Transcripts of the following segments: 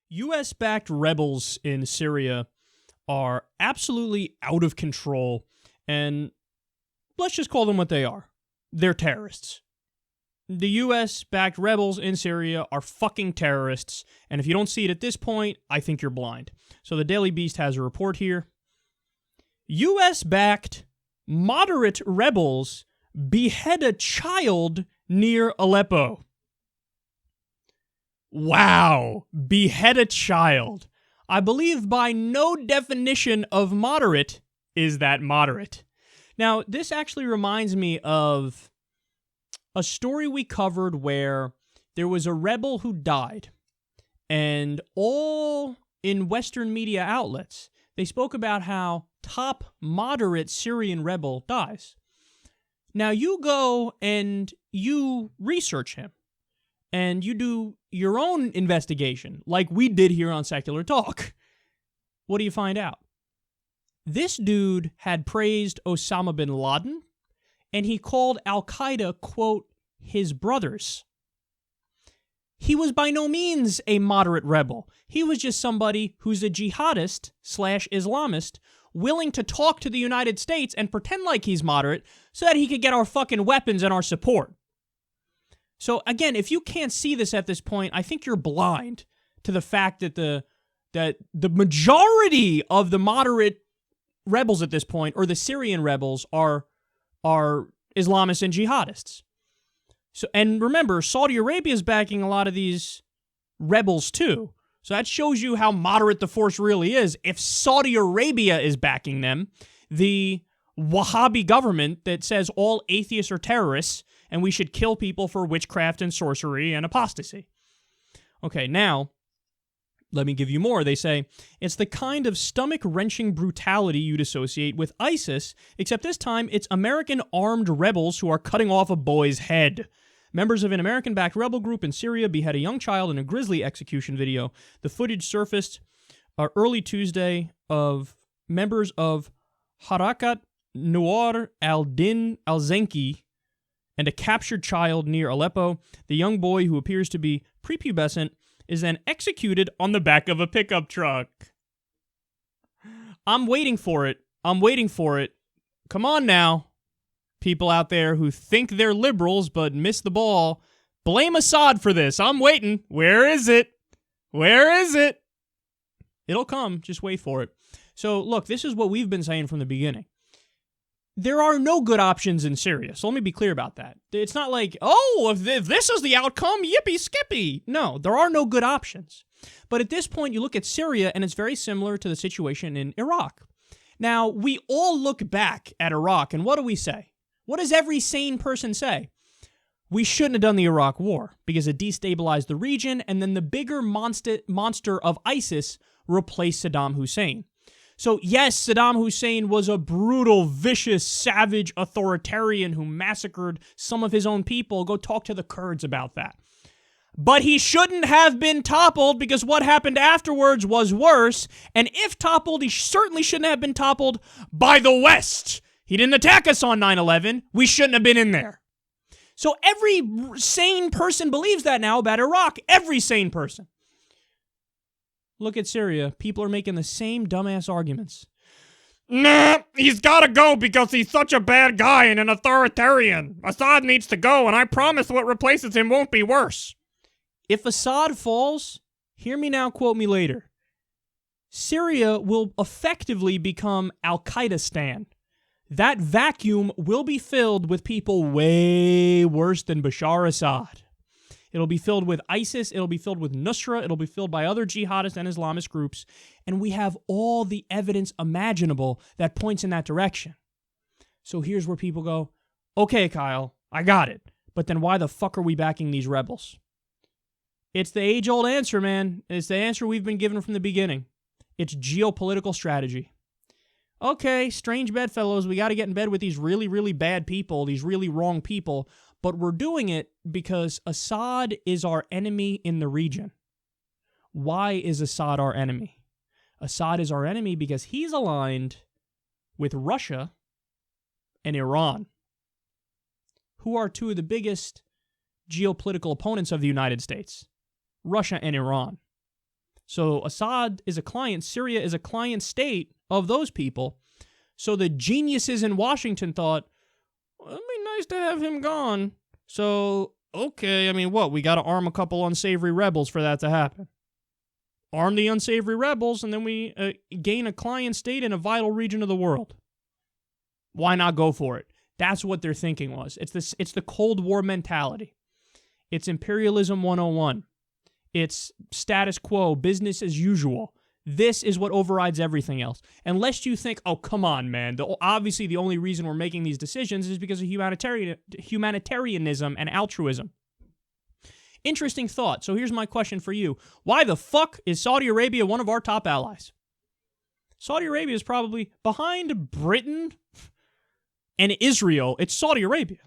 U.S.-backed rebels in Syria are absolutely out of control, and let's just call them what they are. They're terrorists. The U.S.-backed rebels in Syria are fucking terrorists, and if you don't see it at this point, I think you're blind. So the Daily Beast has a report here. U.S.-backed moderate rebels behead a child near Aleppo. Wow, behead a child. I believe by no definition of moderate is that moderate. Now, this actually reminds me of a story we covered where there was a rebel who died, and all in Western media outlets, they spoke about how top moderate Syrian rebel dies. Now, you go and you research him, and you do your own investigation, like we did here on Secular Talk. What do you find out? This dude had praised Osama bin Laden, and he called Al-Qaeda, quote, his brothers. He was by no means a moderate rebel. He was just somebody who's a jihadist / Islamist willing to talk to the United States and pretend like he's moderate so that he could get our fucking weapons and our support. So again, if you can't see this at this point, I think you're blind to the fact that the majority of the moderate rebels at this point, or the Syrian rebels, are Islamists and jihadists. So, and remember, Saudi Arabia is backing a lot of these rebels too. So that shows you how moderate the force really is. If Saudi Arabia is backing them, the Wahhabi government that says all atheists are terrorists and we should kill people for witchcraft and sorcery and apostasy. Okay, now, let me give you more. They say, it's the kind of stomach-wrenching brutality you'd associate with ISIS, except this time it's American armed rebels who are cutting off a boy's head. Members of an American-backed rebel group in Syria behead a young child in a grisly execution video. The footage surfaced early Tuesday of members of Harakat Noor al-Din al-Zenki and a captured child near Aleppo. The young boy, who appears to be prepubescent, is then executed on the back of a pickup truck. I'm waiting for it. I'm waiting for it. Come on now. People out there who think they're liberals but miss the ball. Blame Assad for this. I'm waiting. Where is it? Where is it? It'll come. Just wait for it. So, look, this is what we've been saying from the beginning. There are no good options in Syria, so let me be clear about that. It's not like, oh, if this is the outcome, yippee-skippy. No, there are no good options. But at this point, you look at Syria, and it's very similar to the situation in Iraq. Now, we all look back at Iraq, and what do we say? What does every sane person say? We shouldn't have done the Iraq War, because it destabilized the region, and then the bigger monster of ISIS replaced Saddam Hussein. So yes, Saddam Hussein was a brutal, vicious, savage authoritarian who massacred some of his own people. Go talk to the Kurds about that. But he shouldn't have been toppled, because what happened afterwards was worse. And if toppled, he certainly shouldn't have been toppled by the West. He didn't attack us on 9/11. We shouldn't have been in there. So every sane person believes that now about Iraq. Every sane person. Look at Syria. People are making the same dumbass arguments. Nah, he's gotta go because he's such a bad guy and an authoritarian. Assad needs to go, and I promise what replaces him won't be worse. If Assad falls, hear me now, quote me later. Syria will effectively become Al-Qaeda-stan. That vacuum will be filled with people way worse than Bashar Assad. It'll be filled with ISIS, it'll be filled with Nusra, it'll be filled by other jihadist and Islamist groups, and we have all the evidence imaginable that points in that direction. So here's where people go, okay, Kyle, I got it, but then why the fuck are we backing these rebels? It's the age-old answer, man. It's the answer we've been given from the beginning. It's geopolitical strategy. Okay, strange bedfellows, we got to get in bed with these really, really bad people, these really wrong people, but we're doing it because Assad is our enemy in the region. Why is Assad our enemy? Assad is our enemy because he's aligned with Russia and Iran, who are two of the biggest geopolitical opponents of the United States, Russia and Iran. So Assad is a client. Syria is a client state of those people. So the geniuses in Washington thought, well, it'd be nice to have him gone. So, okay, I mean, what? We got to arm a couple unsavory rebels for that to happen. Arm the unsavory rebels, and then we gain a client state in a vital region of the world. Why not go for it? That's what their thinking was. It's the Cold War mentality. It's imperialism 101. It's status quo, business as usual. This is what overrides everything else. Unless you think, oh, come on, man. Obviously, the only reason we're making these decisions is because of humanitarianism and altruism. Interesting thought. So here's my question for you. Why the fuck is Saudi Arabia one of our top allies? Saudi Arabia is probably behind Britain and Israel. It's Saudi Arabia.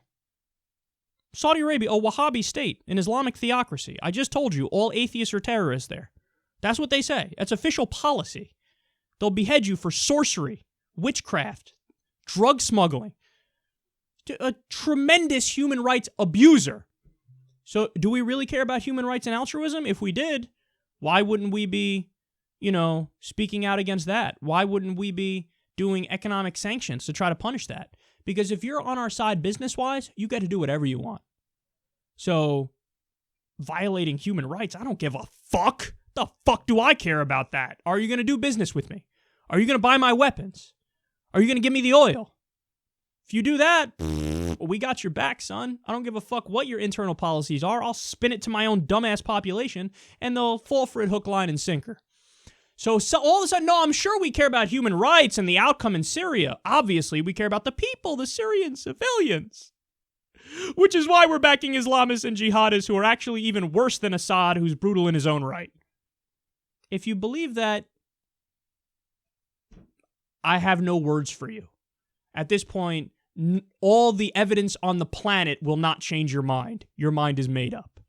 Saudi Arabia, a Wahhabi state, an Islamic theocracy. I just told you, all atheists are terrorists there. That's what they say. That's official policy. They'll behead you for sorcery, witchcraft, drug smuggling. A tremendous human rights abuser. So do we really care about human rights and altruism? If we did, why wouldn't we be, speaking out against that? Why wouldn't we be doing economic sanctions to try to punish that? Because if you're on our side business-wise, you get to do whatever you want. So, violating human rights, I don't give a fuck. The fuck do I care about that? Are you going to do business with me? Are you going to buy my weapons? Are you going to give me the oil? If you do that, we got your back, son. I don't give a fuck what your internal policies are. I'll spin it to my own dumbass population, and they'll fall for it hook, line, and sinker. So all of a sudden, no, I'm sure we care about human rights and the outcome in Syria. Obviously, we care about the people, the Syrian civilians. Which is why we're backing Islamists and jihadists who are actually even worse than Assad, who's brutal in his own right. If you believe that, I have no words for you. At this point, all the evidence on the planet will not change your mind. Your mind is made up.